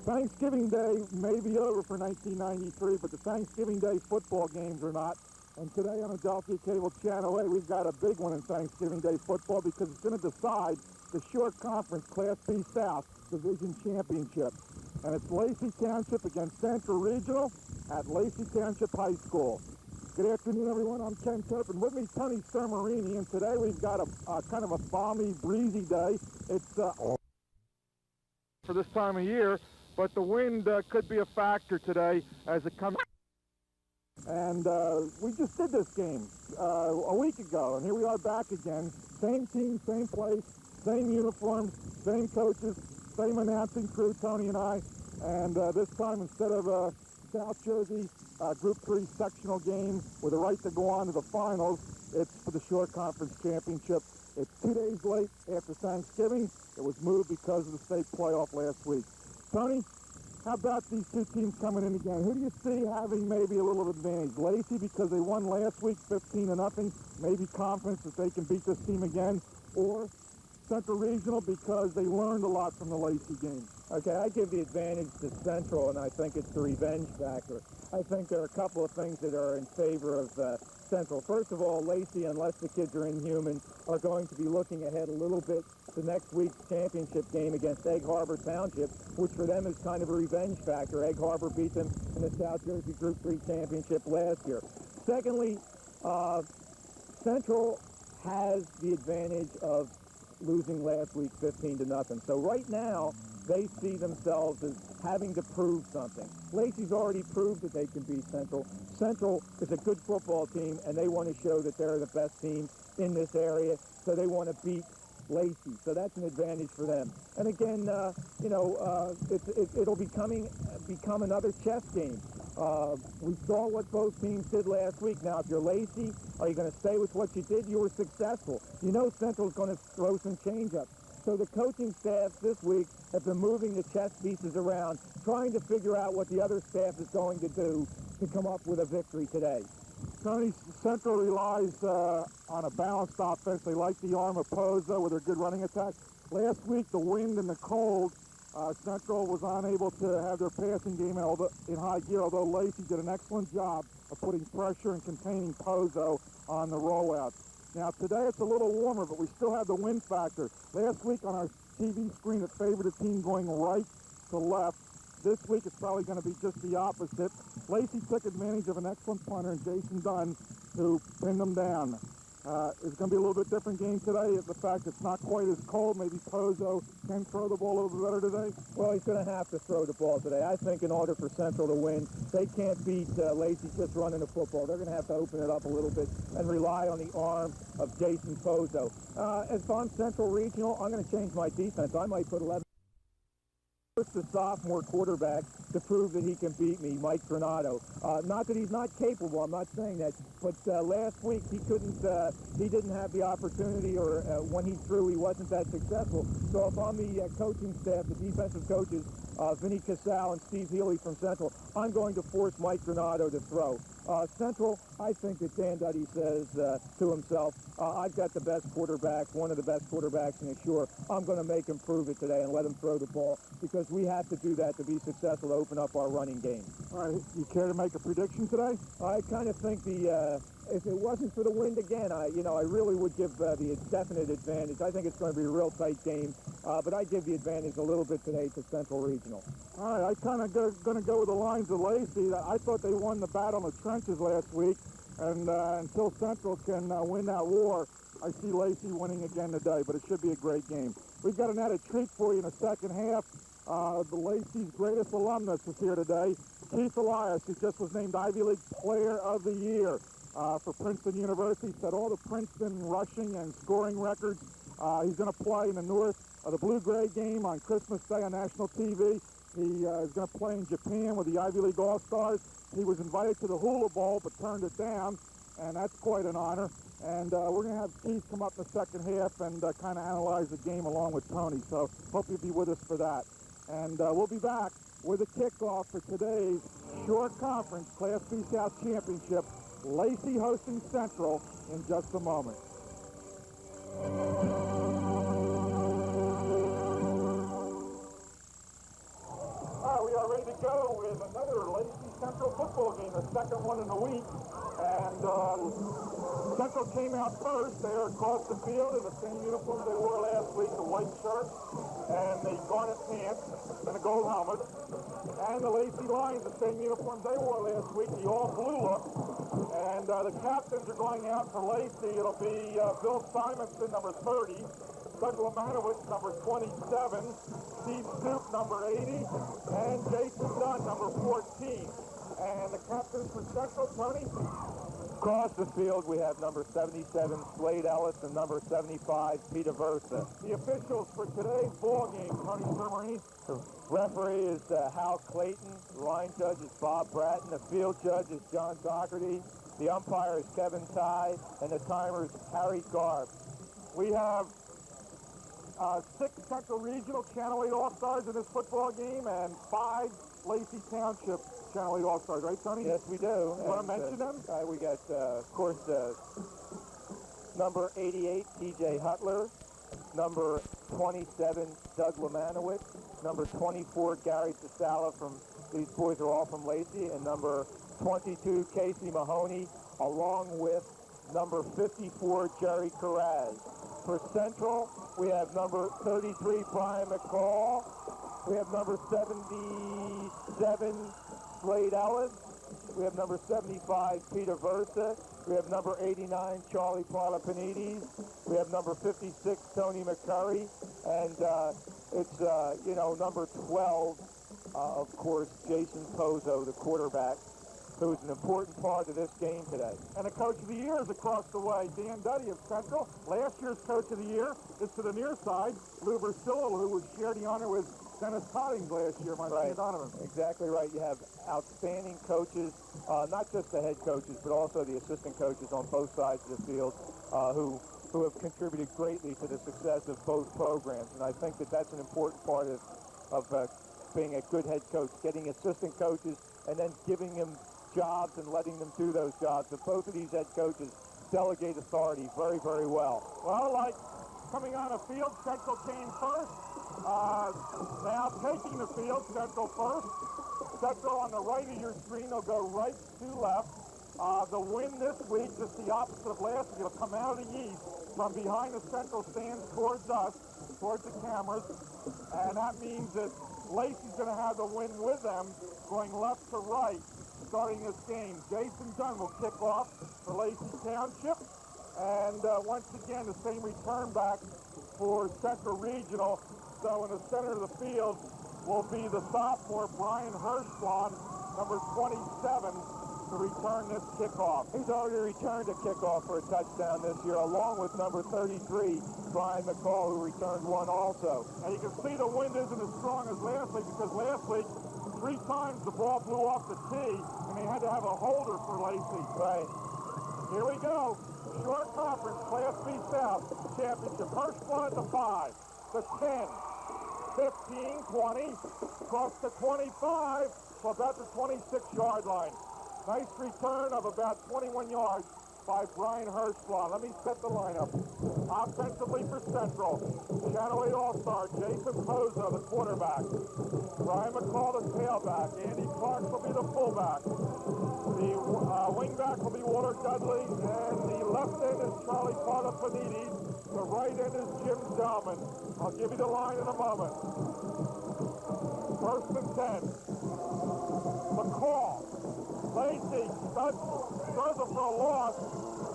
Thanksgiving Day may be over for 1993, but the Thanksgiving Day football games are not. And today on Adelphia Cable Channel 8, we've got a big one in Thanksgiving Day football because it's going to decide the short conference Class B South Division Championship. And it's Lacey Township against Central Regional at Lacey Township High School. Good afternoon, everyone. I'm Ken Turpin. With me, Tony Sermarini, and today we've got a kind of a balmy, breezy day. It's for this time of year, but the wind could be a factor today as it comes. And we just did this game a week ago, and here we are back again. Same team, same place, same uniforms, same coaches, same announcing crew, Tony and I. And this time, instead of a South Jersey Group 3 sectional game with a right to go on to the finals, it's for the short conference championship. It's 2 days late after Thanksgiving. It was moved because of the state playoff last week. Tony, how about these two teams coming in again? Who do you see having maybe a little advantage? Lacey, because they won last week 15-0, maybe confidence that they can beat this team again, or Central Regional because they learned a lot from the Lacey game? Okay, I give the advantage to Central, and I think it's the revenge factor. I think there are a couple of things that are in favor of Central. First of all, Lacey, unless the kids are inhuman, are going to be looking ahead a little bit to next week's championship game against Egg Harbor Township, which for them is kind of a revenge factor. Egg Harbor beat them in the South Jersey Group 3 championship last year. Secondly, Central has the advantage of losing last week 15-0. So right now, they see themselves as having to prove something. Lacey's already proved that they can beat Central. Central is a good football team, and they want to show that they're the best team in this area, so they want to beat Lacey. So that's an advantage for them. And again, it'll become another chess game. We saw what both teams did last week. Now, if you're Lacey, are you going to stay with what you did? You were successful. You know Central's going to throw some change-ups. So the coaching staff this week have been moving the chess pieces around, trying to figure out what the other staff is going to do to come up with a victory today. Tony, Central relies on a balanced offense. They like the arm of Pozo with their good running attack. Last week, the wind and the cold, Central was unable to have their passing game in high gear, although Lacey did an excellent job of putting pressure and containing Pozo on the rollouts. Now, today it's a little warmer, but we still have the wind factor. Last week on our TV screen, it favored a team going right to left. This week it's probably going to be just the opposite. Lacey took advantage of an excellent punter, and Jason Dunn, to pin them down. It's going to be a little bit different game today. The fact it's not quite as cold, maybe Pozo can throw the ball a little bit better today. Well, he's going to have to throw the ball today. I think in order for Central to win, they can't beat Lacey just running the football. They're going to have to open it up a little bit and rely on the arm of Jason Pozo. If I'm Central Regional, I'm going to change my defense. I might put 11. The sophomore quarterback to prove that he can beat me, Mike Granado. Not that he's not capable, I'm not saying that, but last week he didn't have the opportunity, or when he threw, he wasn't that successful. So if I'm the coaching staff, the defensive coaches, Vinny Casal and Steve Healy from Central, I'm going to force Mike Granado to throw. Central, I think that Dan Duddy says to himself, I've got the best quarterback, one of the best quarterbacks in the Shore. I'm going to make him prove it today and let him throw the ball, because we have to do that to be successful to open up our running game. All right, you care to make a prediction today? I kind of think if it wasn't for the wind again, I really would give the definite advantage. I think it's going to be a real tight game, but I give the advantage a little bit today to Central Regional. All right, I kind of going to go with the lines of Lacey. I thought they won the battle in the trenches last week, and until Central can win that war, I see Lacey winning again today, but it should be a great game. We've got an added treat for you in the second half. The Lacey's greatest alumnus is here today, Keith Elias, who just was named Ivy League Player of the Year for Princeton University. Set all the Princeton rushing and scoring records. He's going to play in the North of the Blue-Gray game on Christmas Day on national TV. He is going to play in Japan with the Ivy League All-Stars. He was invited to the Hula Bowl but turned it down, and that's quite an honor. And we're going to have Keith come up in the second half and kind of analyze the game along with Tony. So hope you'll be with us for that. And we'll be back with a kickoff for today's short conference Class B South Championship. Lacey hosting Central in just a moment. we have another Lacey Central football game, the second one in the week. And Central came out first. They are across the field in the same uniforms they wore last week, the white shirts and the garnet pants and the gold helmet. And the Lacey Lions, the same uniforms they wore last week, the all-blue look. And the captains are going out for Lacey. It'll be Bill Simonson, number 30, Doug Lemanowitz, number 27, Steve Stoop, number 80, and Jason Dunn, number 14. And the captains for Central, Tony? Across the field, we have number 77, Slade Ellis, and number 75, Peter Versa. The officials for today's ball game, Tony Sermarini. The referee is Hal Clayton. The line judge is Bob Bratton. The field judge is John Doherty. The umpire is Kevin Ty, and the timer is Harry Garb. We have 6 Central Regional Channel 8 All-Stars in this football game and 5 Lacey Township Channel 8 All-Stars, right, Tony? Yes, we do. You want to mention them? We got, of course, number 88, T.J. Hutler, number 27, Doug Lemanowitz, number 24, Gary Tasala these boys are all from Lacey, and number 22, Casey Mahoney, along with number 54, Jerry Carraz. For Central, we have number 33, Brian McCall. We have number 77, Slade Ellis. We have number 75, Peter Versa. We have number 89, Charlie Parlapanides. We have number 56, Tony McCurry. And it's, number 12, of course, Jason Pozo, the quarterback, who's an important part of this game today. And the Coach of the Year is across the way, Dan Duddy of Central. Last year's Coach of the Year is to the near side, Lou Versillo, who was shared the honor with Dennis Cottings last year, Monsignor Donovan. Exactly right. You have outstanding coaches, not just the head coaches, but also the assistant coaches on both sides of the field who have contributed greatly to the success of both programs. And I think that that's an important part of being a good head coach, getting assistant coaches and then giving them jobs and letting them do those jobs. But both of these head coaches delegate authority very, very well. Well, like coming on the field, Central came first. Now taking the field, Central first. Central on the right of your screen will go right to left. The wind this week, just the opposite of last week, it'll come out of the east from behind the Central stands towards us, towards the cameras. And that means that Lacey's going to have the wind with them going left to right starting this game. Jason Dunn will kick off for Lacey Township. And once again, the same return back for Central Regional. So in the center of the field will be the sophomore Brian Hirschblom, number 27, to return this kickoff. He's already returned a kickoff for a touchdown this year, along with number 33, Brian McCall, who returned one also. And you can see the wind isn't as strong as last week, because last week, 3 times the ball blew off the tee, and they had to have a holder for Lacey. Right. Here we go. Short Conference, Class B South Championship. Hirschblom at the 5, the 10, 15, 20, across the 25, to about the 26-yard line. Nice return of about 21 yards by Brian Hirschblom. Let me set the lineup. Offensively for Central, Channel 8 All-Star Jason Pozo, the quarterback. Brian McCall, the tailback. Andy Clark will be the fullback. The wingback will be Walter Dudley, and the left end is Charlie Parlapanides. The right end is Jim Zellman. I'll give you the line in a moment. First and 10. McCall. Lacey throws it for a loss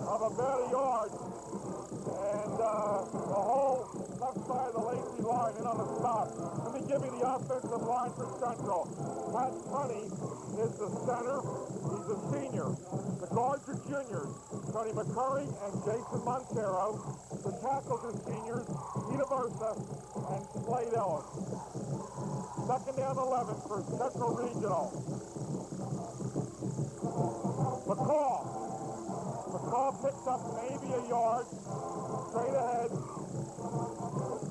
of about a yard. And the whole left side of the Lacey line in on the stop. Let me give you the offensive line for Central. Pat Tunney is the center. He's a senior. The guards are juniors. Tony McCurry and Jason Montero. The tackles are seniors. Peter Versa and Slade Ellis. Second down 11 for Central Regional. McCall picks up maybe a yard. Straight ahead.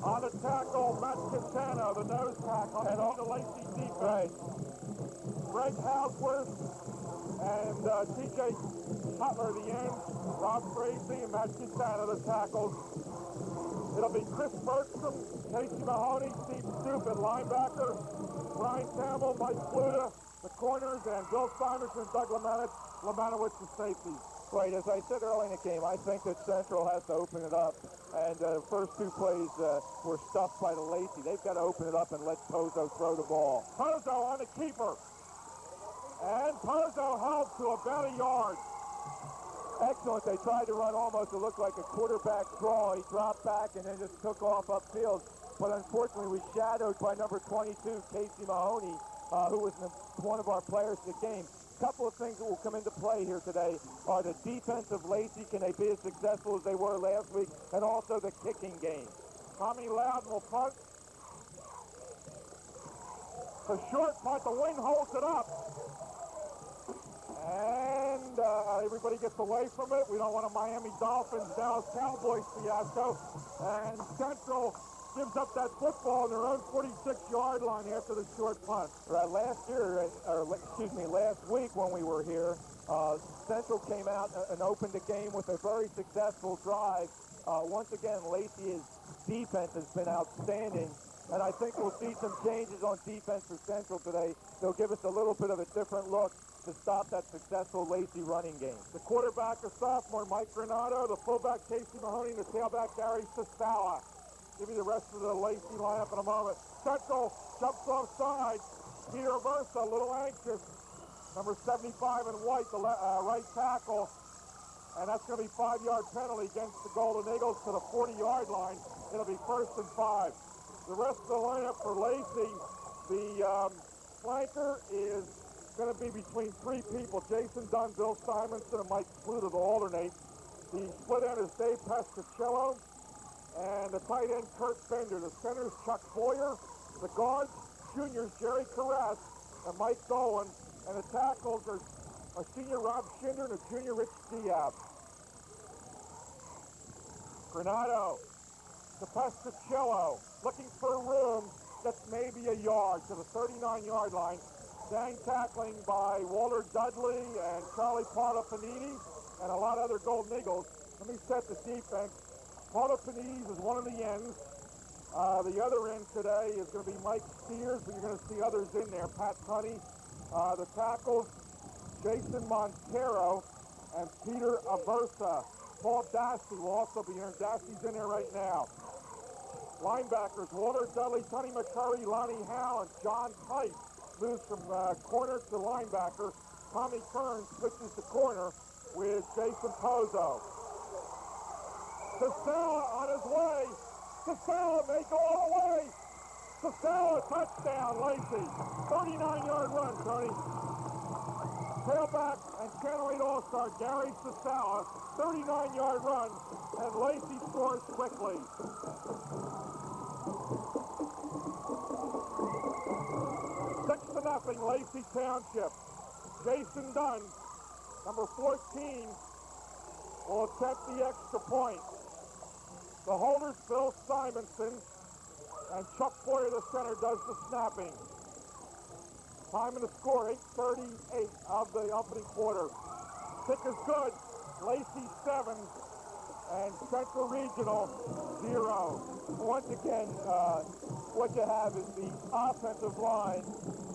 On the tackle, Matt Quintana, the nose tackle, and on the Lacey defense. Right. Greg Houseworth and T.J. Cutler, the ends. Rob Tracy and Matt Quintana, the tackles. It'll be Chris Bergstrom, Casey Mahoney, Steve Stoop at linebacker, Brian Campbell, Mike Pluta, the corners, and Bill Simonson and Doug Lamanowitz, the safeties. Right, as I said early in the game, I think that Central has to open it up. And the first two plays were stuffed by the Lacey. They've got to open it up and let Pozo throw the ball. Pozo on the keeper. And Pozo held to about a yard. Excellent. They tried to run almost, it looked like a quarterback draw. He dropped back and then just took off upfield. But unfortunately, we shadowed by number 22, Casey Mahoney, who was one of our players in the game. A couple of things that will come into play here today are the defense of Lacey. Can they be as successful as they were last week? And also the kicking game. Tommy Loudon will punt. The short punt, the wing holds it up. And everybody gets away from it. We don't want a Miami Dolphins, Dallas Cowboys fiasco. And Central gives up that football on their own 46-yard line after the short punt. Last week when we were here, Central came out and opened the game with a very successful drive. Once again, Lacey's defense has been outstanding. And I think we'll see some changes on defense for Central today. They'll give us a little bit of a different look to stop that successful Lacey running game. The quarterback is sophomore Mike Granato, the fullback Casey Mahoney, and the tailback Gary Sestala. Give you the rest of the Lacey lineup in a moment. Central jumps offside. Peter Versa, a little anxious. Number 75 in white, the right tackle. And that's going to be a 5-yard penalty against the Golden Eagles to the 40-yard line. It'll be 1st and 5. The rest of the lineup for Lacey, the flanker is going to be between 3 people. Jason Dunn, Bill Simonson, and Mike Sluta to alternate. The split end is Dave Pescacillo. And the tight end, Kurt Bender. The centers, Chuck Boyer. The guards, juniors, Jerry Caress and Mike Dolan. And the tackles are a senior Rob Schinder and a junior Rich Diab. Granato to Pescacillo, looking for room that's maybe a yard to the 39-yard line. Dang tackling by Walter Dudley and Charlie Panini and a lot of other Golden Eagles. Let me set the defense. Panini is one of the ends. The other end today is going to be Mike Steers, but you're going to see others in there. Pat Tunney. The tackles, Jason Montero and Peter Aversa. Paul Dasty will also be here. Dasty's in there right now. Linebackers, Walter Dudley, Tony McCurry, Lonnie Howe, and John Tice moves from corner to linebacker. Tommy Kern switches to corner with Jason Pozo. Sestala on his way. Sestala may go all the way. Sestala, touchdown, Lacey. 39-yard run, Tony. Tailback and Channel 8 All-Star Gary Sestala, 39-yard run, and Lacey scores quickly. 6-0, Lacey Township. Jason Dunn, number 14, will attempt the extra point. The holders, Bill Simonson, and Chuck Boyer, the center, does the snapping. Time of the score, 8:38 of the opening quarter. Kick is good. Lacey 7 and Central Regional 0. Once again, what you have is the offensive line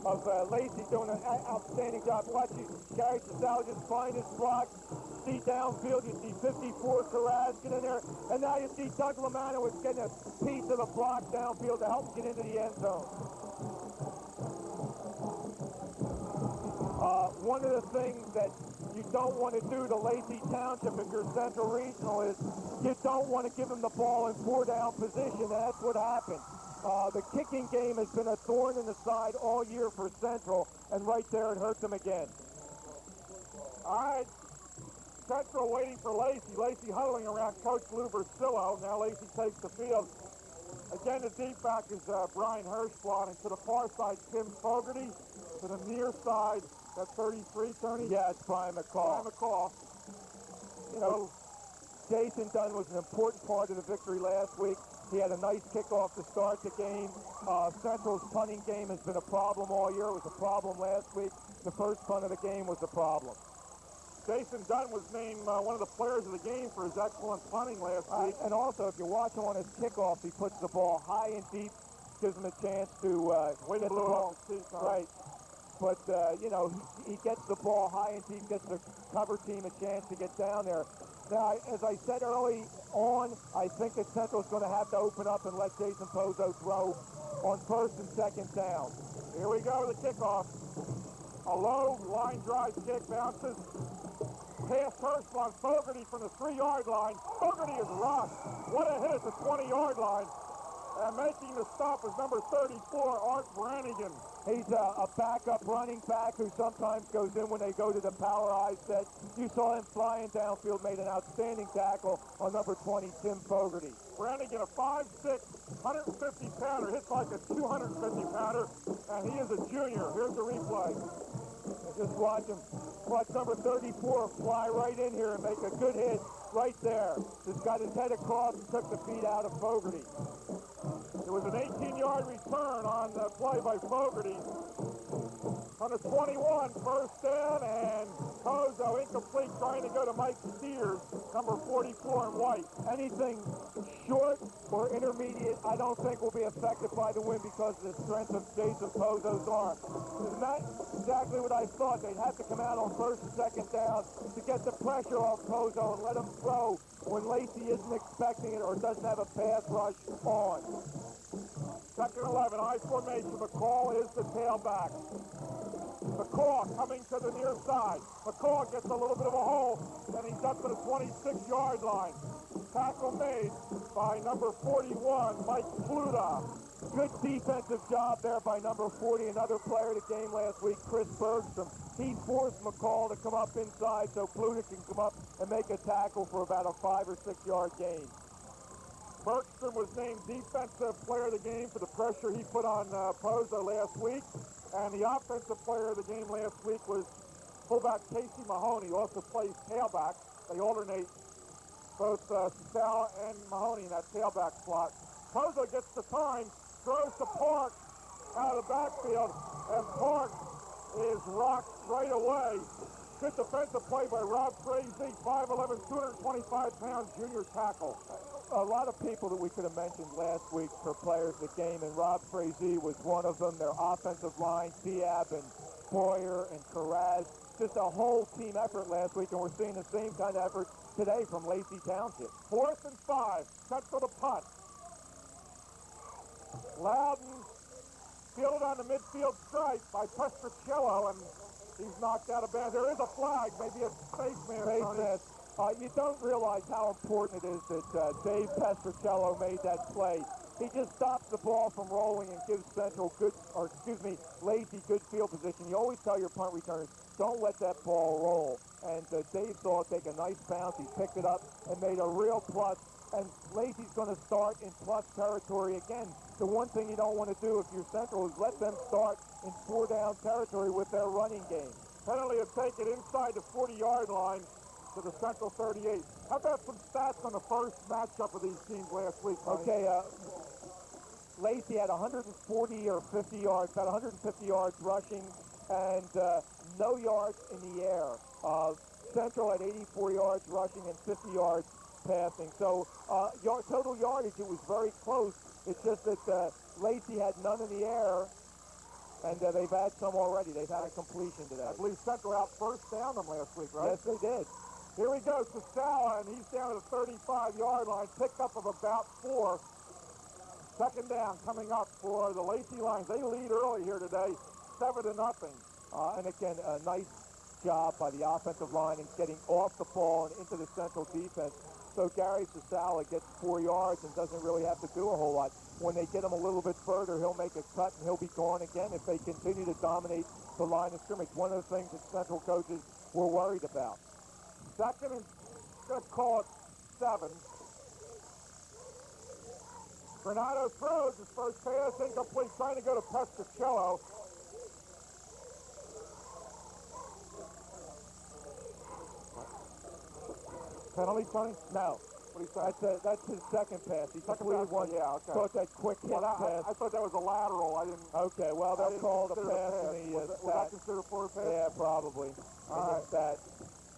of Lacey doing an outstanding job. Watch you, Gary Sestala just find his block. See downfield, you see 54 Carras get in there, and now you see Doug Lamanowitz getting a piece of the block downfield to help get into the end zone. One of the things that you don't want to do to Lacey Township if you're Central Regional is you don't want to give them the ball in 4-down position, and that's what happened. The kicking game has been a thorn in the side all year for Central, and right there it hurts them again. All right. Central waiting for Lacey. Lacey huddling around Coach Lou Bersillo. Now Lacey takes the field. Again, the deep back is Brian Hirschblad, and to the far side, Tim Fogarty. To the near side, that's 33, Tony? Yeah, it's Brian McCall. Brian McCall. You know, Jason Dunn was an important part of the victory last week. He had a nice kickoff to start the game. Central's punting game has been a problem all year. It was a problem last week. The first punt of the game was a problem. Jason Dunn was named one of the players of the game for his excellent punting last week. And also, if you watch him on his kickoff, he puts the ball high and deep, gives him a chance to Wind get the blew ball. off his seat, Right. but, you know, he gets the ball high and deep, gets the cover team a chance to get down there. Now, as I said early on, I think that Central's going to have to open up and let Jason Pozo throw on first and second down. Here we go, the kickoff. A low line drive kick bounces past first on Fogarty from the 3-yard line. Fogarty is rushed. What a hit at the 20-yard line. And making the stop is number 34, Art Brannigan. He's a backup running back who sometimes goes in when they go to the power I set. You saw him flying downfield, made an outstanding tackle on number 20, Tim Fogarty. Brannigan, a 5'6", 150-pounder, hits like a 250-pounder, and he is a junior. Here's the replay. Just watch him. Watch number 34 fly right in here and make a good hit right there. Just got his head across and took the feet out of Fogarty. It was an 18-yard return on the play by Fogarty. On the 21, first down, and Pozo incomplete, trying to go to Mike Steers, number 44 in white. Anything short or intermediate, I don't think will be affected by the wind because of the strength of Jason Pozo's arm. Isn't that exactly what I thought? They'd have to come out on first and second down to get the pressure off Pozo and let him throw when Lacey isn't expecting it or doesn't have a pass rush on. Second 11, I formation. McCall is the tailback. McCall coming to the near side. McCall gets a little bit of a hole, and he's up to the 26-yard line. Tackle made by number 41, Mike Pluta. Good defensive job there by number 40, another player of the game last week, Chris Bergstrom. He forced McCall to come up inside so Pluta can come up and make a tackle for about a 5 or 6 yard gain. Bergstrom was named defensive player of the game for the pressure he put on Pozo last week. And the offensive player of the game last week was fullback Casey Mahoney, who also plays tailback. They alternate both Sal and Mahoney in that tailback slot. Pozo gets the time, throws to Park out of the backfield, and Park is rocked right away. Good defensive play by Rob Frazee, 5'11", 225-pound junior tackle. A lot of people that we could have mentioned last week for players of the game, and Rob Frazee was one of them. Their offensive line, Diab and Boyer and Carraz, just a whole team effort last week, and we're seeing the same kind of effort today from Lacey Township. 4th and 5, set for the punt. Loudon fielded on the midfield stripe by Pestrichello, and he's knocked out of bounds. There is a flag, maybe a face mask. You don't realize how important it is that Dave Pestrichello made that play. He just stops the ball from rolling and gives Lacey good field position. You always tell your punt returners, don't let that ball roll. And Dave saw it take a nice bounce. He picked it up and made a real plus. And Lacey's going to start in plus territory again. The one thing you don't want to do if you're Central is let them start in 4-down territory with their running game. Penalty will take it inside the 40-yard line to the Central 38. How about some stats on the first matchup of these teams last week, Tony? Okay, Lacey had 140 or 50 yards, about 150 yards rushing, and no yards in the air. Central had 84 yards rushing and 50 yards passing. So total yardage, it was very close. It's just that Lacey had none in the air, and they've had some already. They've had a completion today. I believe Central out first down them last week, right? Yes, they did. Here we go to Sala, and he's down at the 35-yard line, picked up of about 4. Second down coming up for the Lacey Lions. They lead early here today, 7-0. And again, a nice job by the offensive line in getting off the ball and into the Central defense. So Gary Sasala gets 4 yards and doesn't really have to do a whole lot. When they get him a little bit further, he'll make a cut and he'll be gone again if they continue to dominate the line of scrimmage. One of the things that Central coaches were worried about. Second and, let's call it 7. Granado throws his first pass, incomplete, trying to go to Pestrichello. Penalty, Tony? No. What do you say? That's his second pass. He completed one. Yeah, okay. Caught that quick hit pass. I thought that was a lateral. I didn't. Okay, well, they'll call the pass in the was that considered for a pass? Yeah, probably. Against that.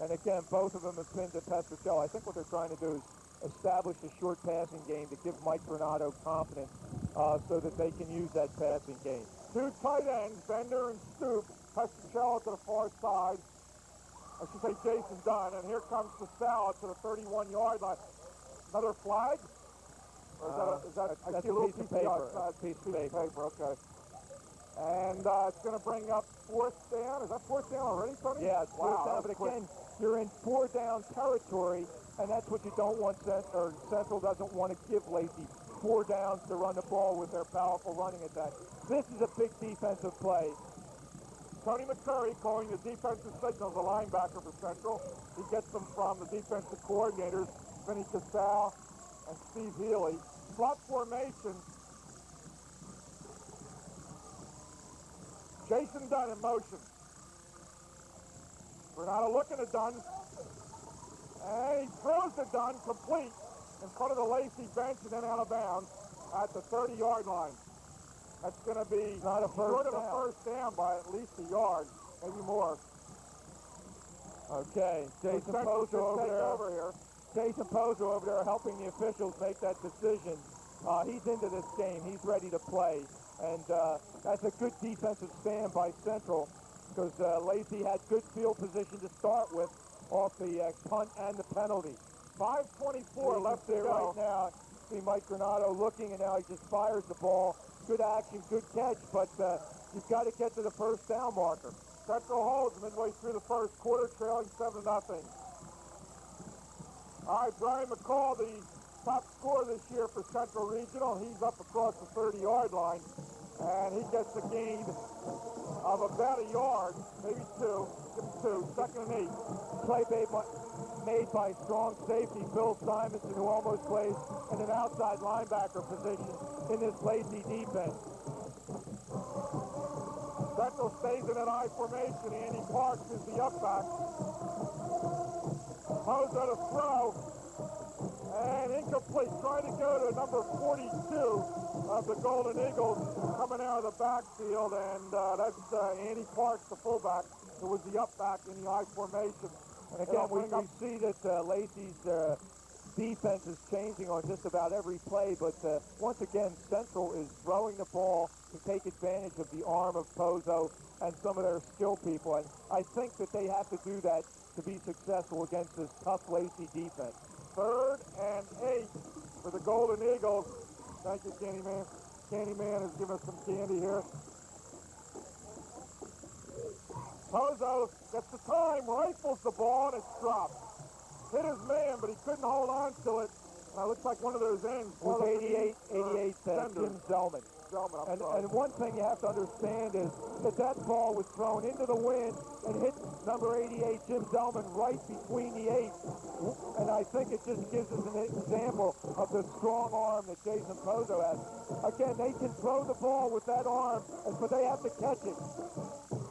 And again, both of them have pinned to Pestrichello. I think what they're trying to do is establish a short passing game to give Mike Granado confidence so that they can use that passing game. Two tight ends, Bender and Stoop, Pescicello to the far side. I should say Jason Dunn, and here comes Casale to the 31-yard line. Another flag? Or is that I see a little piece of paper. Piece of paper, okay. And it's going to bring up fourth down. Is that fourth down already, Tony? Yeah, it's fourth down, but again, you're in four down territory, and that's what you don't want, Central doesn't want to give Lacey 4 downs to run the ball with their powerful running attack. This is a big defensive play. Tony McCurry calling the defensive signals, a linebacker for Central. He gets them from the defensive coordinators, Vinny Casale and Steve Healy. Slot formation. Jason Dunn in motion. Renato looking at Dunn. And he throws to Dunn complete in front of the Lacey bench and then out of bounds at the 30-yard line. That's going to be not a first short of down. a first down by at least a yard, maybe more. Okay, Jason Pozo over here. Jason Pozo over there helping the officials make that decision. He's into this game. He's ready to play. And that's a good defensive stand by Central because Lacey had good field position to start with off the punt and the penalty. 5:24 left there to go. Right now. See Mike Renato looking, and now he just fires the ball. Good action, good catch, but you've got to get to the first down marker. Central holds midway through the first quarter, trailing 7-0. All right, Brian McCall, the top scorer this year for Central Regional. He's up across the 30-yard line, and he gets a gain of about a yard, maybe two. Give him 2, 2nd and 8. Play made by strong safety Bill Simonson, who almost plays in an outside linebacker position in this Lacey defense. Central stays in an I formation. Andy Parks is the upback. Pozo to throw. And incomplete. Trying to go to number 42 of the Golden Eagles coming out of the backfield. And that's Andy Parks, the fullback, who was the upback in the I formation. And again, we see that Lacey's defense is changing on just about every play, but once again, Central is throwing the ball to take advantage of the arm of Pozo and some of their skill people. And I think that they have to do that to be successful against this tough Lacey defense. 3rd and 8 for the Golden Eagles. Thank you, Candyman. Candyman has given us some candy here. Pozo gets the time, rifles the ball, and it's dropped. Hit his man, but he couldn't hold on to it. It looks like one of those ends. It was 88 Jim Zellman. And one thing you have to understand is that ball was thrown into the wind and hit number 88 Jim Zellman right between the 8. And I think it just gives us an example of the strong arm that Jason Pozo has. Again, they can throw the ball with that arm, but they have to catch it.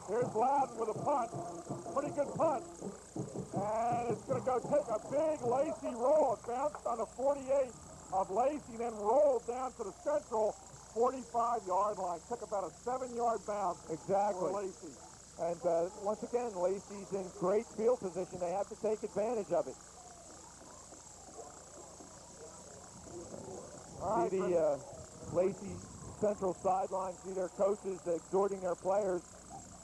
Here's Loudon with a punt. Pretty good punt. And it's going to go take a big Lacey roll. It bounced on the 48 of Lacey, then rolled down to the Central 45-yard line. Took about a 7-yard bounce. Exactly. For Lacey. And once again, Lacey's in great field position. They have to take advantage of it. All right, see the Lacey Central sideline, see their coaches exhorting their players.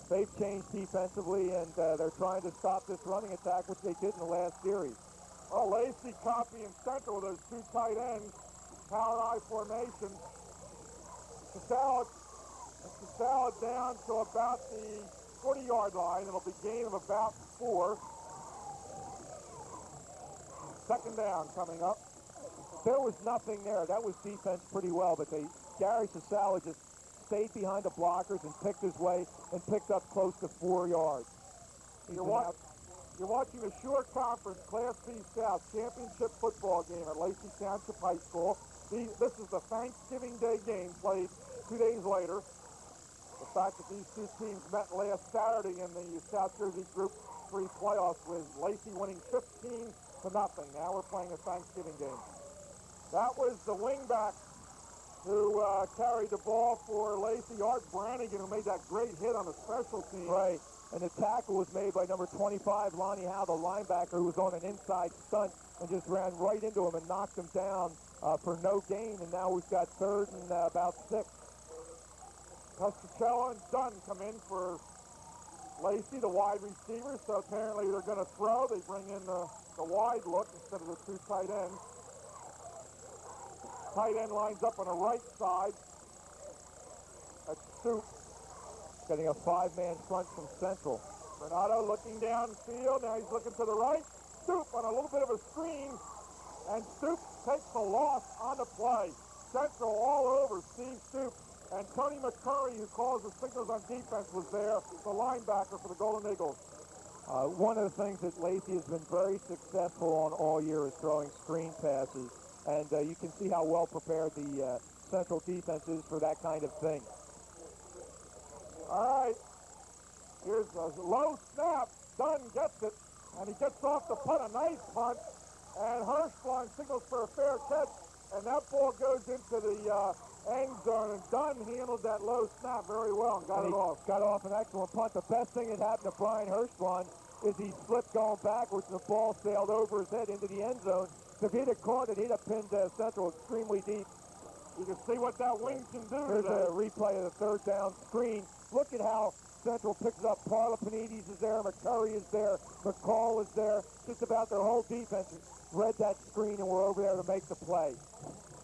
They've changed defensively, and they're trying to stop this running attack, which they did in the last series. Oh, Lacey copying Central with those 2 tight ends. Power I formation. Casale down to about the 40-yard line. It'll be gain of about 4. 2nd down coming up. There was nothing there. That was defense pretty well, but Gary Casale just stayed behind the blockers and picked his way and picked up close to 4 yards. You're watching the Shore Conference Class B South Championship football game at Lacey Township High School. This is the Thanksgiving Day game played 2 days later. The fact that these two teams met last Saturday in the South Jersey Group 3 playoffs with Lacey winning 15-0. Now we're playing a Thanksgiving game. That was the wingback who carried the ball for Lacey, Art Brannigan, who made that great hit on the special team. Right, and the tackle was made by number 25, Lonnie Howe, the linebacker, who was on an inside stunt and just ran right into him and knocked him down for no gain, and now we've got 3rd and about 6. Pescatello and Dunn come in for Lacey, the wide receiver, so apparently they're going to throw. They bring in the wide look instead of the two tight ends. Tight end lines up on the right side. That's Stoop. Getting a five-man front from Central. Renato looking downfield. Now he's looking to the right. Stoop on a little bit of a screen. And Stoop takes the loss on the play. Central all over Steve Stoop. And Tony McCurry, who calls the signals on defense, was there, the linebacker for the Golden Eagles. One of the things that Lacey has been very successful on all year is throwing screen passes. And you can see how well prepared the Central defense is for that kind of thing. All right. Here's a low snap. Dunn gets it, and he gets off the punt, a nice punt. And Hirschblom signals for a fair catch, and that ball goes into the end zone. And Dunn handled that low snap very well and got it off. Got off an excellent punt. The best thing that happened to Brian Hirschblom is he slipped going backwards, and the ball sailed over his head into the end zone. If he'd have caught it, he'd have pinned Central extremely deep. You can see what that wing can do. Here's a replay of the third down screen. Look at how Central picks it up. Parla Panides is there, McCurry is there, McCall is there. Just about their whole defense read that screen and were over there to make the play.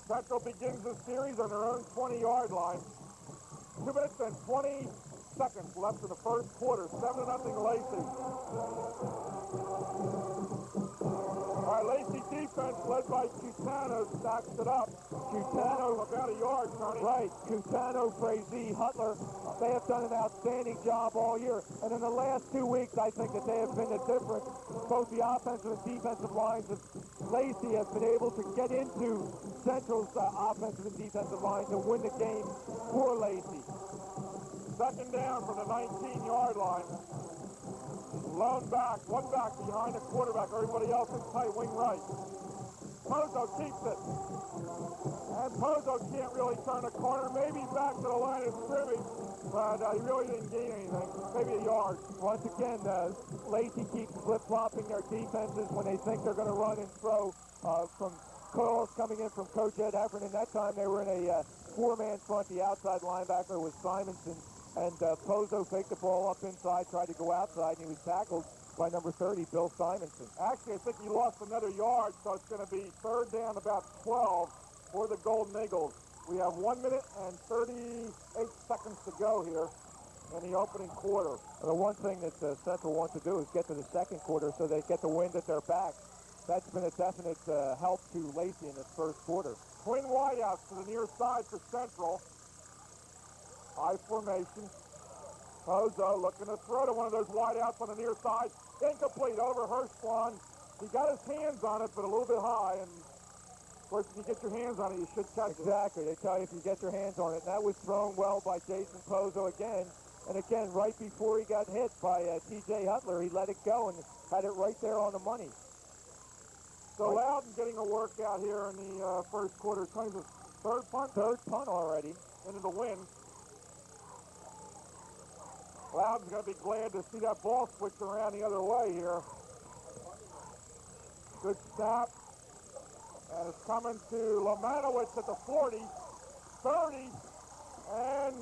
Central begins the series on their own 20-yard line. 2 minutes and 20 seconds left in the first quarter. 7-0 Lacey. All right, Lacey defense led by Cutano stacks it up. Cutano about a yard, Tony. Right, Cutano, Frazee, Hutler, they have done an outstanding job all year. And in the last 2 weeks, I think that they have been the difference. Both the offensive and defensive lines of Lacey have been able to get into Central's offensive and defensive lines and win the game for Lacey. Second down from the 19-yard line. Lone back, one back behind the quarterback. Everybody else is tight wing right. Pozo keeps it. And Pozo can't really turn a corner. Maybe back to the line of scrimmage, but he really didn't gain anything. Maybe a yard. Once again, Lacey keeps flip-flopping their defenses when they think they're going to run and throw from calls coming in from Coach Ed Heffernan. That time they were in a four-man front. The outside linebacker was Simonson. And Pozo faked the ball up inside, tried to go outside, and he was tackled by number 30, Bill Simonson. Actually, I think he lost another yard, so it's going to be third down about 12 for the Golden Eagles. We have 1 minute and 38 seconds to go here in the opening quarter. And the one thing that Central wants to do is get to the second quarter so they get the wind at their back. That's been a definite help to Lacey in this first quarter. Twin wideouts to the near side for Central. High formation. Pozo looking to throw to one of those wideouts on the near side. Incomplete over Hirschblom. He got his hands on it, but a little bit high. And of course, if you get your hands on it, you should catch it. Exactly. They tell you if you get your hands on it. And that was thrown well by Jason Pozo again. And again, right before he got hit by T.J. Hutler, he let it go and had it right there on the money. So Loudon getting a workout here in the first quarter. Kind of third punt? Third punt already. Into the wind. Loudon's going to be glad to see that ball switch around the other way here. Good snap. And it's coming to Lemanowitz at the 40, 30, and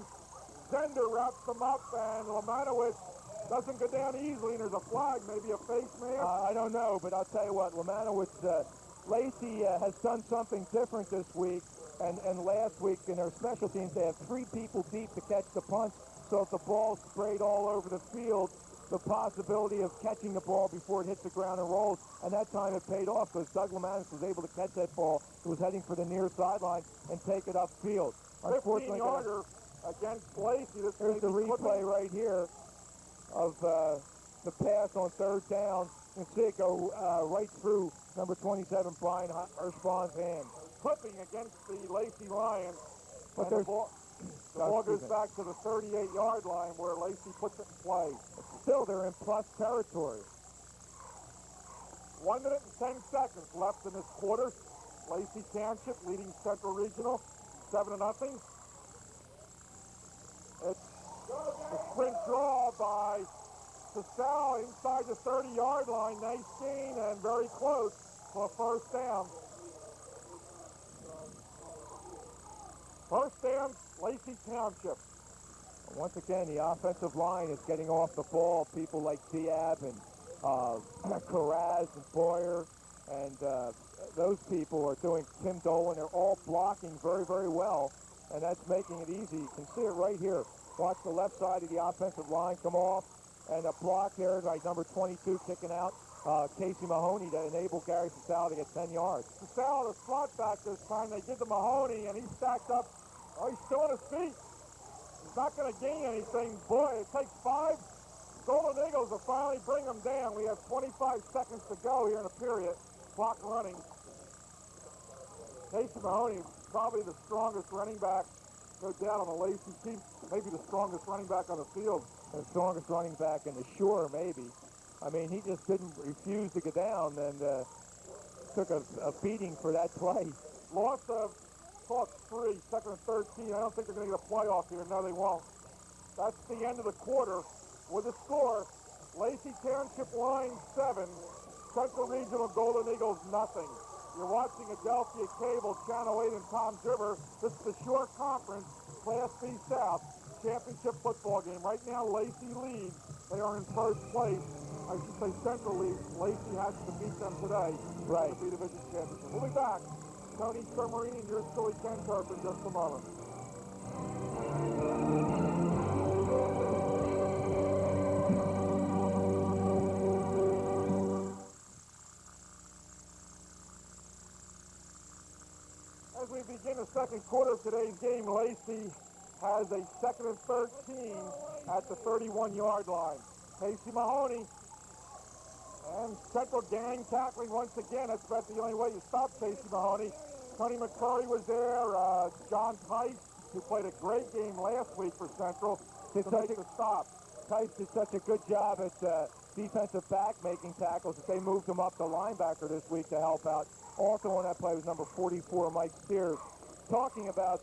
Zender wraps them up, and Lemanowitz doesn't go down easily, and there's a flag, maybe a face mask. I don't know, but I'll tell you what, Lemanowitz, Lacey has done something different this week, and last week in their special teams, they have 3 people deep to catch the punts. So if the ball sprayed all over the field, the possibility of catching the ball before it hits the ground and rolls, and that time it paid off because Doug Lemanowitz was able to catch that ball. It was heading for the near sideline and take it upfield. 15-yarder against Lacey. Here's the replay right here of the pass on third down. You can see it go right through number 27, Brian Hirschblom's hand. Clipping against the Lacey Lions. But there's... The ball goes back to the 38-yard line where Lacey puts it in play. Still, they're in plus territory. 1 minute and 10 seconds left in this quarter. Lacey Township leading Central Regional 7-0. It's the sprint draw by Sal inside the 30-yard line. Nice gain and very close for a first down. First down, Lacey Township. Once again, the offensive line is getting off the ball. People like Diab and Carraz and Boyer and those people are doing, Tim Dolan, they're all blocking very, very well, and that's making it easy. You can see it right here. Watch the left side of the offensive line come off, and a block there by number 22 kicking out Casey Mahoney to enable Gary Sasal to get 10 yards. Sasal the slot back this time. They give to Mahoney, and he stacked up. Oh, he's still on his feet. He's not going to gain anything. Boy, it takes 5. Golden Eagles will finally bring them down. We have 25 seconds to go here in the period. Clock running. Casey Mahoney, probably the strongest running back, no doubt, on the Lacey team. Maybe the strongest running back on the field. The strongest running back in the Shore, maybe. I mean, he just didn't refuse to get down and took a beating for that play. Loss of clock 3, second and 13. I don't think they're going to get a playoff here. No, they won't. That's the end of the quarter. With the score, Lacey Township line 7, Central Regional Golden Eagles nothing. You're watching Adelphia Cable, Channel 8 and Tom's River. This is the Shore Conference, Class B South championship football game. Right now, Lacey leads. They are in first place. I should say Central leads. Lacey has to beat them today. Right. To be division championship. We'll be back. Tony Summerini and yours truly, Ken Turp, in just a moment. As we begin the second quarter of today's game, Lacey has a second and 13 at the 31-yard line. Casey Mahoney and Central gang tackling once again. That's about the only way you stop Casey Mahoney. Tony McCurry was there. John Tice, who played a great game last week for Central, to make the stop. Tice did such a good job at defensive back making tackles that they moved him up to linebacker this week to help out. Also on that play was number 44, Mike Steers. Talking about,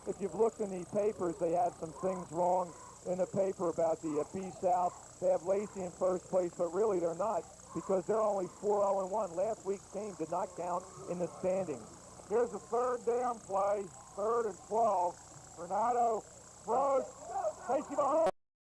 if you've looked in the papers, they had some things wrong in the paper about the B-South. They have Lacey in first place, but really they're not, because they're only 4-0-1. Last week's game did not count in the standings. Here's the third down play, 3rd and 12. Renato throws. Casey Mahoney.